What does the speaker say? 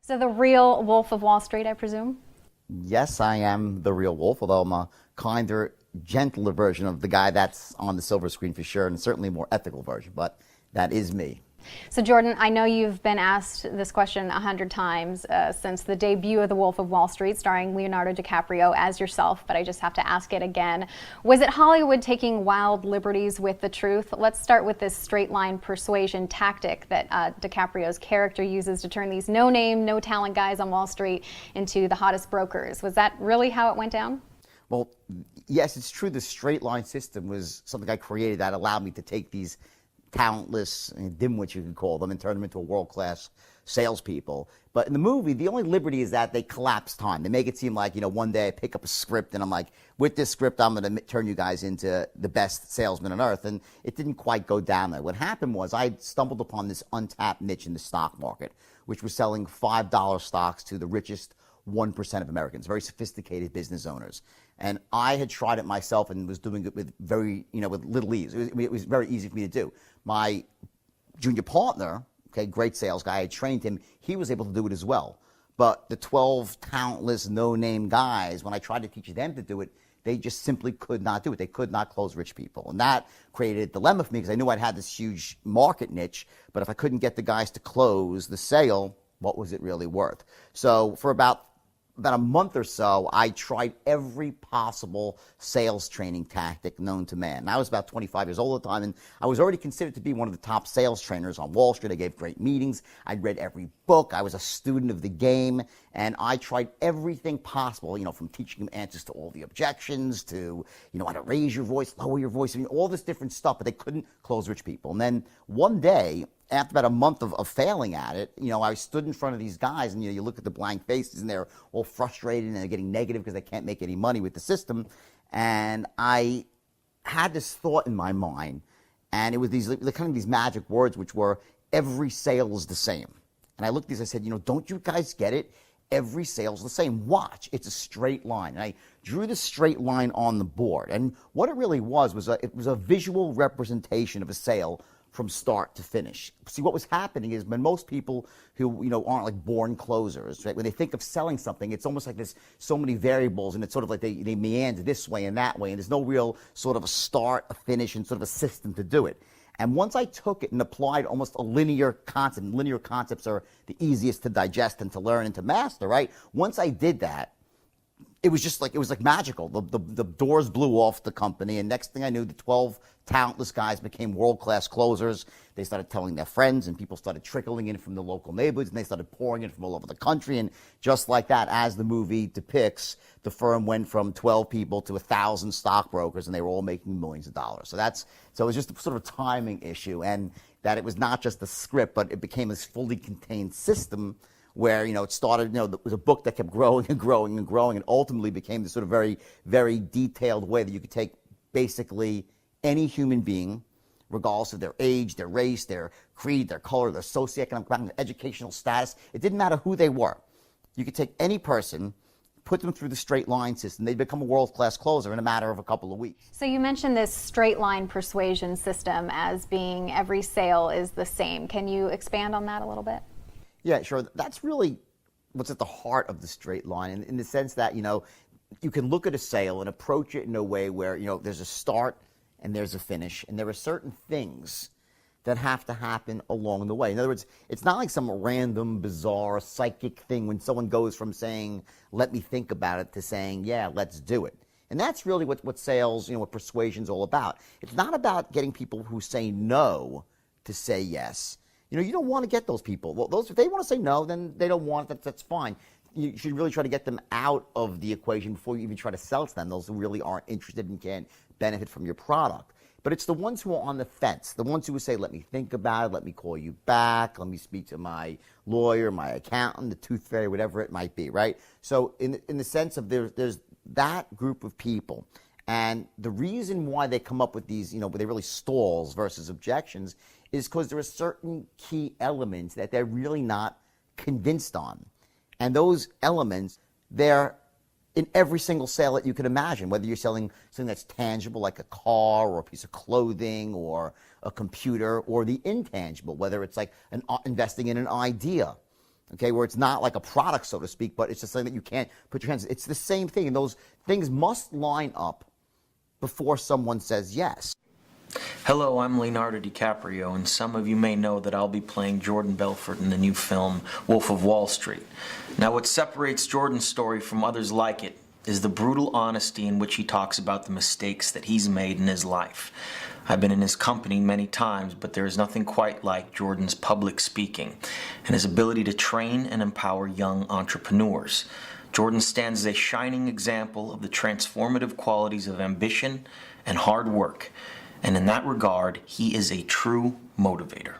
So the real Wolf of Wall Street, I presume? Yes, I am the real wolf, although I'm a kinder, gentler version of the guy that's on the silver screen for sure, and certainly a more ethical version, but that is me. So Jordan, I know you've been asked this question 100 times since the debut of The Wolf of Wall Street, starring Leonardo DiCaprio as yourself, but I just have to ask it again. Was it Hollywood taking wild liberties with the truth? Let's start with this straight line persuasion tactic that DiCaprio's character uses to turn these no-name, no-talent guys on Wall Street into the hottest brokers. Was that really how it went down? Well, yes, it's true. The straight line system was something I created that allowed me to take these talentless dimwits, you could call them, and turn them into world-class salespeople. But in the movie, the only liberty is that they collapse time. They make it seem like, one day I pick up a script and I'm like, with this script, I'm going to turn you guys into the best salesmen on earth. And it didn't quite go down there. What happened was I stumbled upon this untapped niche in the stock market, which was selling $5 stocks to the richest 1% of Americans, very sophisticated business owners. And I had tried it myself and was doing it with with little ease. It was very easy for me to do. My junior partner, okay, great sales guy, I trained him. He was able to do it as well. But the 12 talentless, no-name guys, when I tried to teach them to do it, they just simply could not do it. They could not close rich people. And that created a dilemma for me because I knew I'd had this huge market niche, but if I couldn't get the guys to close the sale, what was it really worth? So for about a month or so, I tried every possible sales training tactic known to man. And I was about 25 years old at the time, and I was already considered to be one of the top sales trainers on Wall Street. I gave great meetings. I'd read every book. I was a student of the game, and I tried everything possible, from teaching them answers to all the objections to, how to raise your voice, lower your voice, all this different stuff, but they couldn't close rich people. And then one day, after about a month of failing at it, I stood in front of these guys and, you look at the blank faces and they're all frustrated and they're getting negative because they can't make any money with the system. And I had this thought in my mind, and it was these magic words, which were, every sale is the same. And I looked at these, I said, don't you guys get it? Every sale is the same. Watch, it's a straight line. And I drew the straight line on the board. And what it really was it was a visual representation of a sale from start to finish. See, what was happening is when most people who, aren't like born closers, right? When they think of selling something, it's almost like there's so many variables and it's sort of like they meander this way and that way. And there's no real sort of a start, a finish, and sort of a system to do it. And once I took it and applied almost a linear concept, linear concepts are the easiest to digest and to learn and to master, right? Once I did that, it was like magical. The doors blew off the company, and next thing I knew, the 12 talentless guys became world-class closers. They started telling their friends, and people started trickling in from the local neighborhoods, and they started pouring in from all over the country. And just like that, as the movie depicts, the firm went from 12 people to 1,000 stockbrokers, and they were all making millions of dollars. So it was just a sort of a timing issue, and that it was not just a script, but it became this fully contained system where, it started, it was a book that kept growing and growing and growing and ultimately became this sort of very, very detailed way that you could take basically any human being, regardless of their age, their race, their creed, their color, their socioeconomic background, their educational status. It didn't matter who they were. You could take any person, put them through the straight line system. They'd become a world-class closer in a matter of a couple of weeks. So you mentioned this straight line persuasion system as being every sale is the same. Can you expand on that a little bit? Yeah, sure. That's really what's at the heart of the straight line, in the sense that, you can look at a sale and approach it in a way where, there's a start and there's a finish, and there are certain things that have to happen along the way. In other words, it's not like some random, bizarre, psychic thing when someone goes from saying, let me think about it, to saying, yeah, let's do it. And that's really what sales, what persuasion's all about. It's not about getting people who say no to say yes. You don't want to get those people. Well, if they want to say no, then they don't want it. That's fine. You should really try to get them out of the equation before you even try to sell to them. Those who really aren't interested and can't benefit from your product. But it's the ones who are on the fence, the ones who would say, let me think about it, let me call you back, let me speak to my lawyer, my accountant, the tooth fairy, whatever it might be, right? So in the sense of there's that group of people. And the reason why they come up with these, where they really stalls versus objections is because there are certain key elements that they're really not convinced on. And those elements, they're in every single sale that you can imagine, whether you're selling something that's tangible like a car or a piece of clothing or a computer, or the intangible, whether it's like investing in an idea. okay, where it's not like a product, so to speak, but it's just something that you can't put your hands. It's the same thing, and those things must line up before someone says yes. Hello, I'm Leonardo DiCaprio, and some of you may know that I'll be playing Jordan Belford in the new film Wolf of Wall Street. Now, what separates Jordan's story from others like it is the brutal honesty in which he talks about the mistakes that he's made in his life. I've been in his company many times, but there is nothing quite like Jordan's public speaking and his ability to train and empower young entrepreneurs. Jordan stands as a shining example of the transformative qualities of ambition and hard work, and in that regard, he is a true motivator.